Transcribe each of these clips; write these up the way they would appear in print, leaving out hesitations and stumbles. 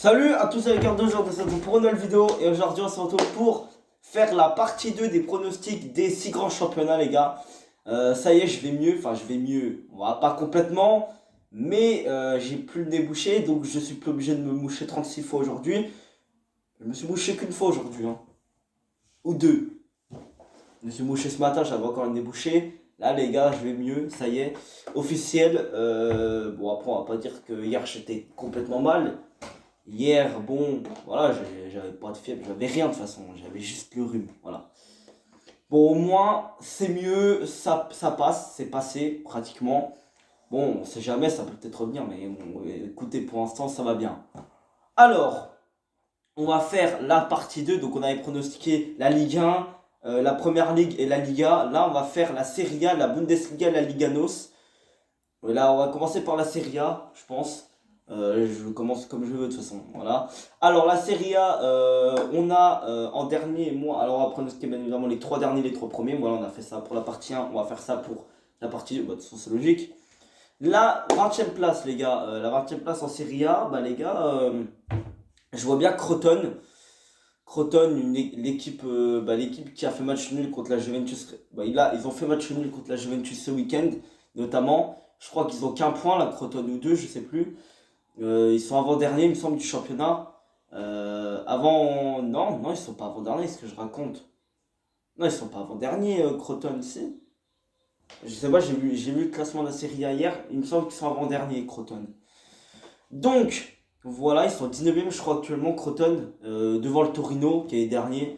Salut à tous les Ricardo, aujourd'hui on se retrouve pour une nouvelle vidéo et aujourd'hui on se retrouve pour faire la partie 2 des pronostics des 6 grands championnats les gars. Ça y est, je vais mieux, on va pas complètement, mais j'ai plus le nez bouché donc je suis plus obligé de me moucher 36 fois aujourd'hui. Je me suis mouché qu'une fois aujourd'hui, hein. Ou deux. Je me suis mouché ce matin, j'avais encore le nez bouché. Là les gars, je vais mieux, ça y est, officiel. Bon après on va pas dire que hier j'étais complètement mal. Hier, bon, voilà, j'avais pas de fièvre, j'avais rien de toute façon, j'avais juste le rhume, voilà. Bon, au moins, c'est mieux, ça passe, c'est passé pratiquement. Bon, on sait jamais, ça peut peut-être revenir, mais bon, écoutez, pour l'instant, ça va bien. Alors, on va faire la partie 2, donc on avait pronostiqué la Ligue 1, la Première Ligue et la Liga. Là, on va faire la Serie A, la Bundesliga et la Liga NOS. Là, on va commencer par la Serie A, je pense. Je commence comme je veux de toute façon. Voilà. Alors, la Serie A, on a en dernier, moi, alors on va prendre bien évidemment les trois derniers, les trois premiers. Voilà, on a fait ça pour la partie 1, on va faire ça pour la partie 2. Bah, de toute façon, c'est logique. La 20e place, les gars, la 20e place en Serie A, bah, les gars, je vois bien Crotone. Crotone, l'équipe qui a fait match nul contre la Juventus. Bah, ils ont fait match nul contre la Juventus ce week-end, notamment. Je crois qu'ils ont qu'un point, la Crotone ou deux, je sais plus. Ils sont avant-dernier, il me semble, du championnat. Non, ils sont pas avant-dernier, c'est ce que je raconte. Non, ils sont pas avant-dernier, Crotone, si. Je sais pas, j'ai vu le classement de la Serie A hier. Il me semble qu'ils sont avant-dernier, Crotone. Donc, voilà, ils sont 19e, je crois, actuellement, Crotone, devant le Torino, qui est dernier.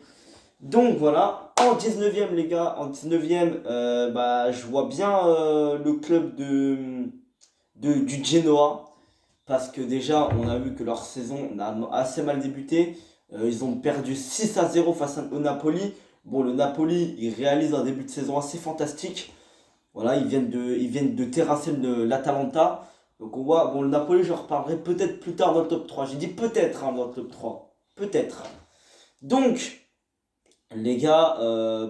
Donc, voilà. En 19e, les gars, en 19e, bah, je vois bien le club du Genoa. Parce que déjà, on a vu que leur saison a assez mal débuté. Ils ont perdu 6-0 face au Napoli. Bon, le Napoli, il réalise un début de saison assez fantastique. Voilà, ils viennent de terrasser l'Atalanta. Donc on voit, bon, le Napoli, je reparlerai peut-être plus tard dans le top 3. J'ai dit peut-être hein, dans le top 3. Peut-être. Donc, les gars,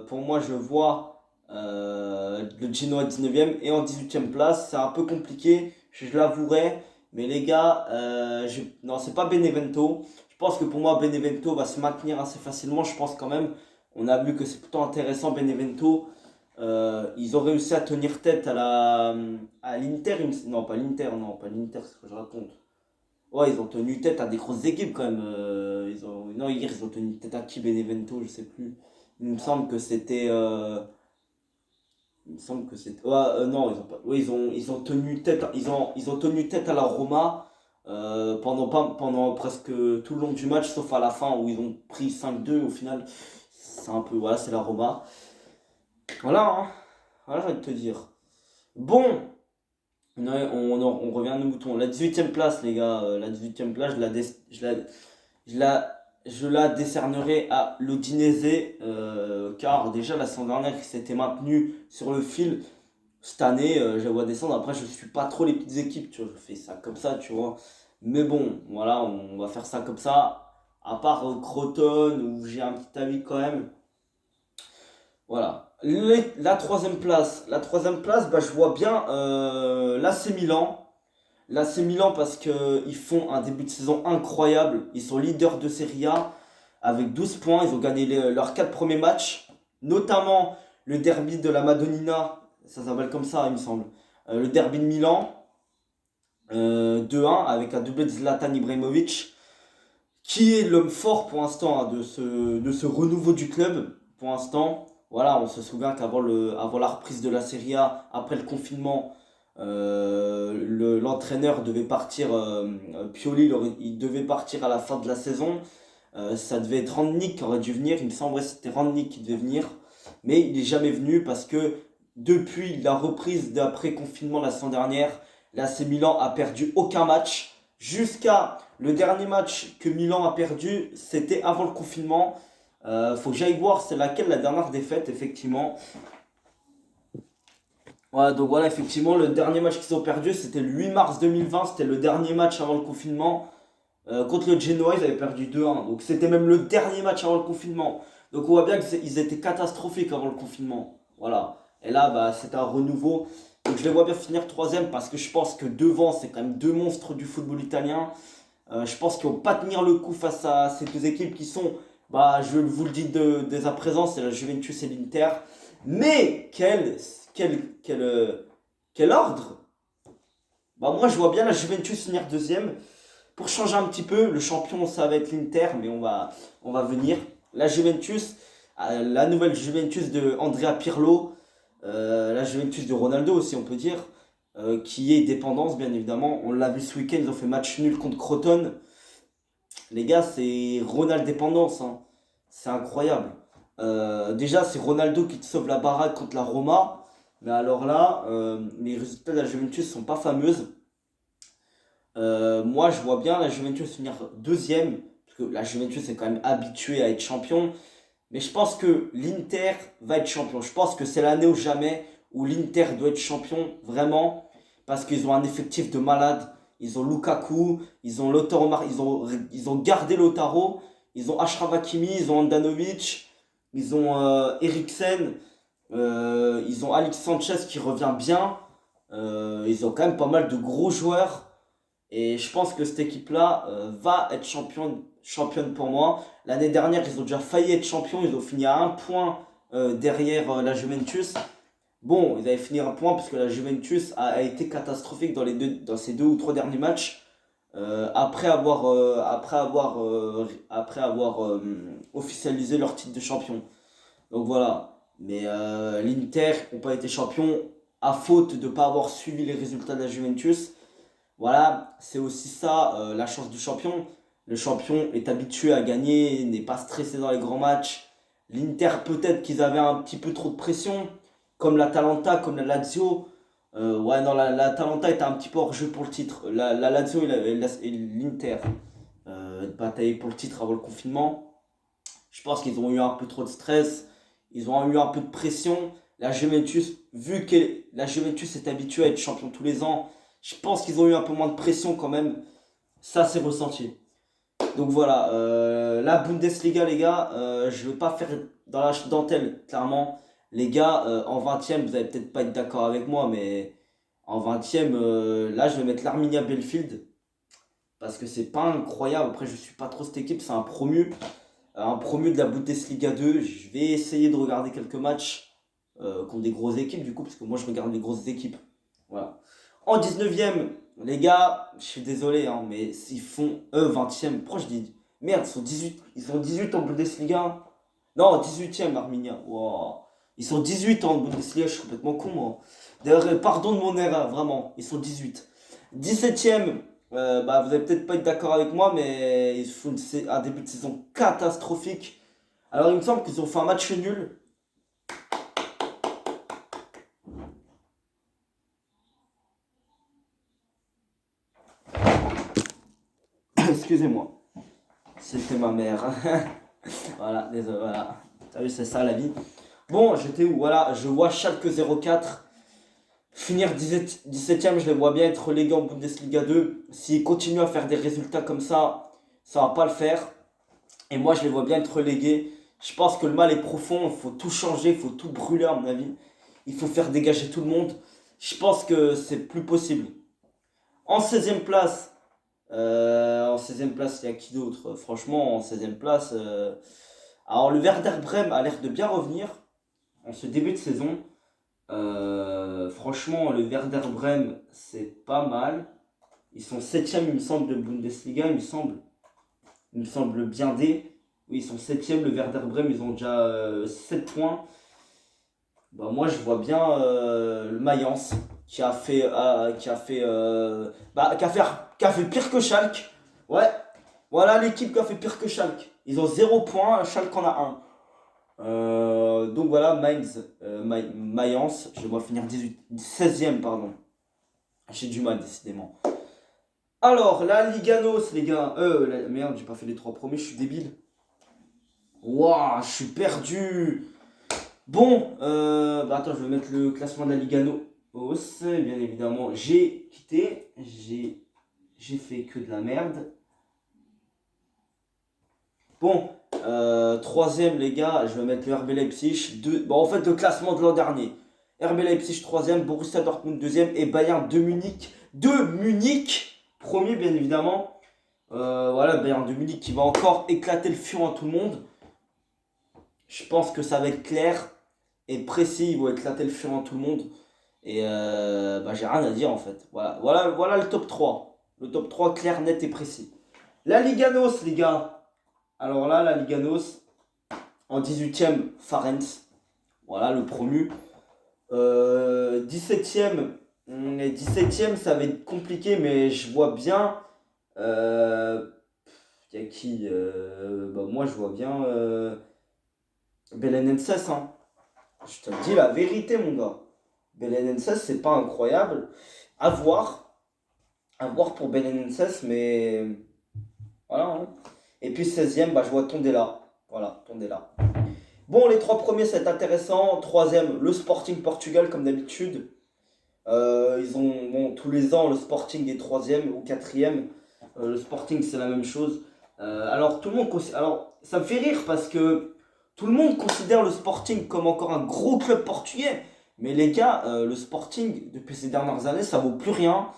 pour moi, je vois le Genoa 19e et en 18e place. C'est un peu compliqué, je l'avouerai. Mais les gars, non, c'est pas Benevento. Je pense que pour moi, Benevento va se maintenir assez facilement. Je pense quand même, on a vu que c'est plutôt intéressant, Benevento. Ils ont réussi à tenir tête à l'Inter. Non, pas l'Inter, c'est ce que je raconte. Ouais, ils ont tenu tête à des grosses équipes quand même. Non, hier, ils ont tenu tête à qui, Benevento, je sais plus. Il me semble que c'était. Il me semble que c'était. Ouais, non, ils ont pas. Ouais, ils ont tenu tête. Ils ont tenu tête à la Roma pendant presque tout le long du match, sauf à la fin où ils ont pris 5-2 au final. C'est un peu. Voilà, c'est la Roma. Voilà, hein. Voilà, j'ai envie de te dire. Bon, on revient à nos moutons. La 18e place, les gars. La 18e place, je la, je la décernerai à l'Udinese. Car déjà, la saison dernière, il s'était maintenu sur le fil. Cette année, je la vois descendre. Après, je suis pas trop les petites équipes, tu vois. Je fais ça comme ça, tu vois. Mais bon, voilà, on va faire ça comme ça. À part Crotone, où j'ai un petit avis quand même. Voilà. La troisième place, bah, je vois bien l'AC Milan. L'AC Milan parce qu'ils font un début de saison incroyable. Ils sont leaders de Serie A avec 12 points. Ils ont gagné leurs 4 premiers matchs, notamment le derby de la Madonnina. Ça s'appelle comme ça, il me semble. Le derby de Milan, 2-1 avec un doublé de Zlatan Ibrahimovic, qui est l'homme fort pour l'instant hein, de ce renouveau du club. Pour l'instant, voilà, on se souvient avant la reprise de la Serie A, après le confinement, l'entraîneur devait partir, Pioli, il devait partir à la fin de la saison. Ça devait être Rangnick qui aurait dû venir, il me semble que c'était Rangnick qui devait venir, mais il n'est jamais venu parce que depuis la reprise d'après confinement la saison dernière, l'AC Milan a perdu aucun match. Jusqu'à le dernier match que Milan a perdu, c'était avant le confinement. Faut que j'aille voir c'est laquelle la dernière défaite, effectivement. Ouais, donc voilà, effectivement, le dernier match qu'ils ont perdu, c'était le 8 mars 2020. C'était le dernier match avant le confinement. Contre le Genoa, ils avaient perdu 2-1. Donc c'était même le dernier match avant le confinement. Donc on voit bien qu'ils étaient catastrophiques avant le confinement. Voilà. Et là, bah, c'est un renouveau. Donc je les vois bien finir troisième parce que je pense que devant, c'est quand même deux monstres du football italien. Je pense qu'ils vont pas tenir le coup face à ces deux équipes qui sont, bah, je vous le dis dès à présent, c'est la Juventus et l'Inter. Mais quel ordre! Bah, moi, je vois bien la Juventus finir deuxième. Pour changer un petit peu, le champion, ça va être l'Inter, mais on va venir. La Juventus, la nouvelle Juventus de Andrea Pirlo, la Juventus de Ronaldo aussi, on peut dire, qui est dépendance, bien évidemment. On l'a vu ce week-end, ils ont fait match nul contre Crotone. Les gars, c'est Ronaldo dépendance, hein. C'est incroyable. Déjà, c'est Ronaldo qui te sauve la baraque contre la Roma. Mais alors là, les résultats de la Juventus sont pas fameuses. Moi, je vois bien la Juventus finir deuxième, parce que la Juventus est quand même habituée à être champion. Mais je pense que l'Inter va être champion. Je pense que c'est l'année ou jamais où l'Inter doit être champion, vraiment, parce qu'ils ont un effectif de malade. Ils ont Lukaku, ils ont Lautaro, ils ont gardé Lautaro, ils ont Achraf Hakimi, ils ont Andanovic, ils ont Eriksen, ils ont Alex Sanchez qui revient bien. Ils ont quand même pas mal de gros joueurs. Et je pense que cette équipe-là va être championne pour moi. L'année dernière, ils ont déjà failli être champions. Ils ont fini à un point derrière la Juventus. Bon, ils avaient fini à un point parce que la Juventus a été catastrophique dans ces deux ou trois derniers matchs. Après avoir officialisé leur titre de champion. Donc voilà. Mais l'Inter n'a pas été champion à faute de ne pas avoir suivi les résultats de la Juventus. Voilà, c'est aussi ça la chance du champion. Le champion est habitué à gagner, n'est pas stressé dans les grands matchs. L'Inter, peut-être qu'ils avaient un petit peu trop de pression, comme l'Atalanta, comme la Lazio. Ouais, non, l'Atalanta était un petit peu hors jeu pour le titre. La Lazio et l'Inter bataillaient pour le titre avant le confinement. Je pense qu'ils ont eu un peu trop de stress, ils ont eu un peu de pression. La Juventus, vu que la Juventus est habituée à être champion tous les ans, je pense qu'ils ont eu un peu moins de pression quand même. Ça s'est ressenti. Donc voilà, la Bundesliga, les gars, je ne vais pas faire dans la dentelle, clairement. Les gars, en 20e, vous allez peut-être pas être d'accord avec moi, mais en 20e, là, je vais mettre l'Arminia Bielefeld. Parce que c'est pas incroyable. Après, je suis pas trop cette équipe, c'est un promu. Un promu de la Bundesliga 2. Je vais essayer de regarder quelques matchs contre des grosses équipes, du coup, parce que moi, je regarde les grosses équipes. Voilà. En 19e, les gars, je suis désolé, hein, mais ils font 20e. Pourquoi je dis merde, ils sont 18 en Bundesliga. Non, 18e, Arminia. Wow. Ils sont 18 en Bundesliga, je suis complètement con, moi. D'ailleurs, pardon de mon erreur, vraiment. Ils sont 18. 17e, bah, vous allez peut-être pas être d'accord avec moi, mais ils font un début de saison catastrophique. Alors, il me semble qu'ils ont fait un match nul. Excusez-moi. C'était ma mère. Voilà, désolé, voilà. T'as vu, c'est ça la vie. Bon, j'étais où? Voilà, je vois Schalke 04 finir 17e, je les vois bien être relégués en Bundesliga 2. S'ils continuent à faire des résultats comme ça va pas le faire. Et moi, je les vois bien être relégués. Je pense que le mal est profond, il faut tout changer, il faut tout brûler à mon avis. Il faut faire dégager tout le monde. Je pense que c'est plus possible. En 16e place, il y a qui d'autre? Franchement, en 16e place, alors le Werder Bremen a l'air de bien revenir en ce début de saison. Franchement, le Werder Bremen, c'est pas mal. Ils sont 7e, il me semble, de Bundesliga, il me semble. Il me semble bien des. Oui, ils sont 7e, le Werder Bremen, ils ont déjà 7 points. Bah, moi, je vois bien le Mayence qui a fait pire que Schalke. Ouais, voilà l'équipe qui a fait pire que Schalke. Ils ont 0 points, Schalke en a 1. Donc voilà, Mayence, je vois finir 16e, pardon. J'ai du mal, décidément. Alors, la Liganos, les gars. Merde, j'ai pas fait les 3 premiers, je suis débile. Waouh, je suis perdu. Bon, bah attends, je vais mettre le classement de la Liganos. Bien évidemment, j'ai quitté. J'ai fait que de la merde. Bon, troisième, les gars, je vais mettre le RB Leipzig. Bon, en fait, le classement de l'an dernier. RB Leipzig, troisième, Borussia Dortmund, deuxième, et Bayern de Munich. De Munich, premier, bien évidemment. Voilà, Bayern de Munich qui va encore éclater le fion à tout le monde. Je pense que ça va être clair et précis. Ils vont éclater le fion à tout le monde. Et j'ai rien à dire en fait. Voilà le top 3. Le top 3 clair, net et précis. La Liga NOS, les gars. Alors là, la Liga NOS, en 18ème, Farennes. Voilà, le promu. 17ème, 17ème, ça va être compliqué, mais je vois bien. Il y a qui moi, je vois bien Belenenses. Hein. Je te dis la vérité, mon gars. Belenenses, c'est pas incroyable. À voir. À voir pour Belenenses, mais voilà. Hein. Et puis 16ème, je vois Tondela. Voilà, Tondela. Bon, les trois premiers, c'est intéressant. Troisième, le Sporting Portugal, comme d'habitude. Tous les ans, le Sporting est troisième ou quatrième. Le Sporting, c'est la même chose. Alors, ça me fait rire parce que tout le monde considère le Sporting comme encore un gros club portugais. Mais les gars, le Sporting, depuis ces dernières années, ça vaut plus rien.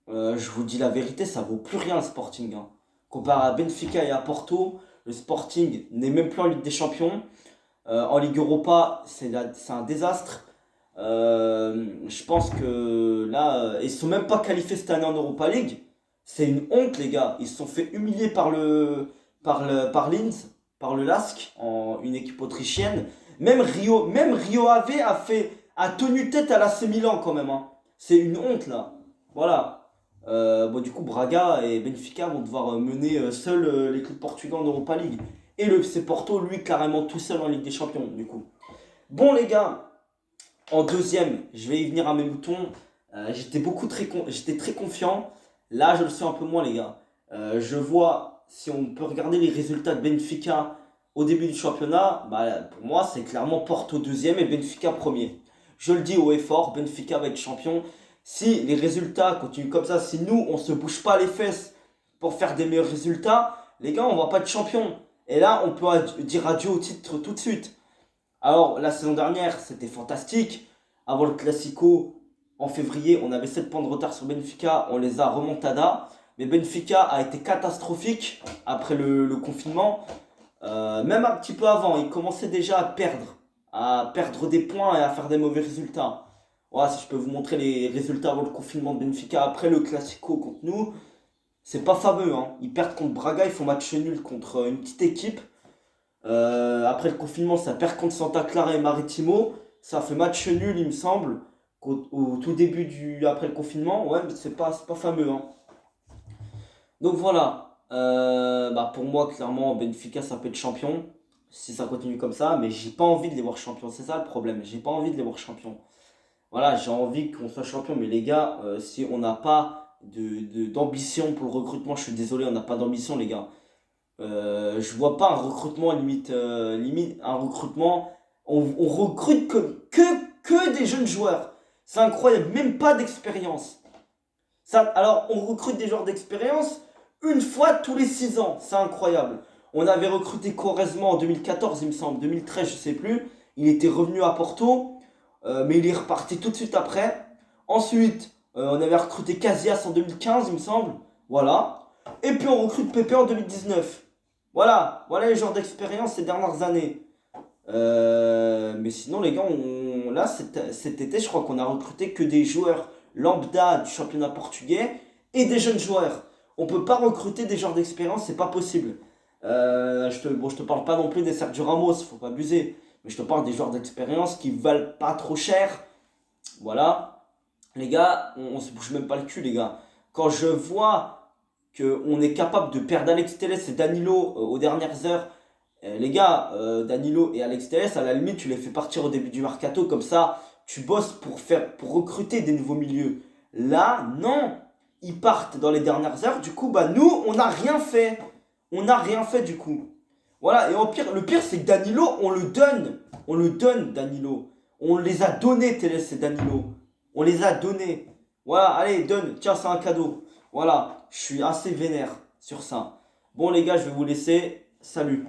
Je vous dis la vérité, ça vaut plus rien le Sporting. Hein. Comparé à Benfica et à Porto, le Sporting n'est même plus en Ligue des Champions. En Ligue Europa, c'est un désastre. Je pense que là, ils sont même pas qualifiés cette année en Europa League. C'est une honte, les gars. Ils se sont fait humilier par Linz, par le LASK, une équipe autrichienne. Même Rio Ave a tenu tête à l'AC Milan quand même. Hein. C'est une honte là. Voilà. Du coup, Braga et Benfica vont devoir mener seuls les clubs portugais en Europa League. Et le FC Porto, lui, carrément tout seul en Ligue des Champions, du coup. Bon, les gars, en deuxième, je vais y venir à mes moutons. J'étais très confiant. Là, je le suis un peu moins, les gars. Je vois, si on peut regarder les résultats de Benfica au début du championnat, pour moi, c'est clairement Porto deuxième et Benfica premier. Je le dis haut et fort, Benfica va être champion. Si les résultats continuent comme ça, si nous, on se bouge pas les fesses pour faire des meilleurs résultats, les gars, on va pas être champion. Et là, on peut dire adieu au titre tout de suite. Alors, la saison dernière, c'était fantastique. Avant le Classico, en février, on avait 7 points de retard sur Benfica. On les a remontada. Mais Benfica a été catastrophique après le confinement. Même un petit peu avant, ils commençaient déjà à perdre des points et à faire des mauvais résultats. Voilà, si je peux vous montrer les résultats avant le confinement de Benfica, après le Classico contre nous, c'est pas fameux. Hein. Ils perdent contre Braga, ils font match nul contre une petite équipe. Après le confinement, ça perd contre Santa Clara et Maritimo. Ça fait match nul, il me semble, au tout début après le confinement. Ouais, mais c'est pas fameux. Hein. Donc voilà. Pour moi, clairement, Benfica, ça peut être champion. Si ça continue comme ça. Mais j'ai pas envie de les voir champions. C'est ça le problème. J'ai pas envie de les voir champions. Voilà, j'ai envie qu'on soit champion. Mais les gars, si on n'a pas d'ambition pour le recrutement, je suis désolé, on n'a pas d'ambition, les gars. Je vois pas un recrutement limite un recrutement. On recrute que des jeunes joueurs. C'est incroyable, même pas d'expérience. Alors, on recrute des joueurs d'expérience une fois tous les 6 ans. C'est incroyable. On avait recruté Quaresma en 2014, il me semble, 2013, je sais plus. Il était revenu à Porto, mais il est reparti tout de suite après. Ensuite, on avait recruté Casillas en 2015, il me semble. Voilà. Et puis on recrute Pépé en 2019. Voilà les genres d'expérience ces dernières années. Mais sinon, les gars, là, cet été, je crois qu'on a recruté que des joueurs lambda du championnat portugais et des jeunes joueurs. On peut pas recruter des genres d'expérience, c'est pas possible. Je te parle pas non plus des Sergio Ramos, faut pas abuser. Mais je te parle des joueurs d'expérience qui valent pas trop cher. Voilà. Les gars, on se bouge même pas le cul, les gars. Quand je vois qu'on est capable de perdre Alex Telles et Danilo aux dernières heures, les gars, Danilo et Alex Telles, à la limite, tu les fais partir au début du mercato, comme ça, tu bosses pour recruter des nouveaux milieux. Là, non, ils partent dans les dernières heures, du coup, nous, on n'a rien fait. On n'a rien fait, du coup. Voilà, et le pire, c'est que Danilo, on le donne, Danilo. On les a donnés, Telles et Danilo. On les a donnés. Voilà, allez, donne, tiens, c'est un cadeau. Voilà, je suis assez vénère sur ça. Bon, les gars, je vais vous laisser. Salut.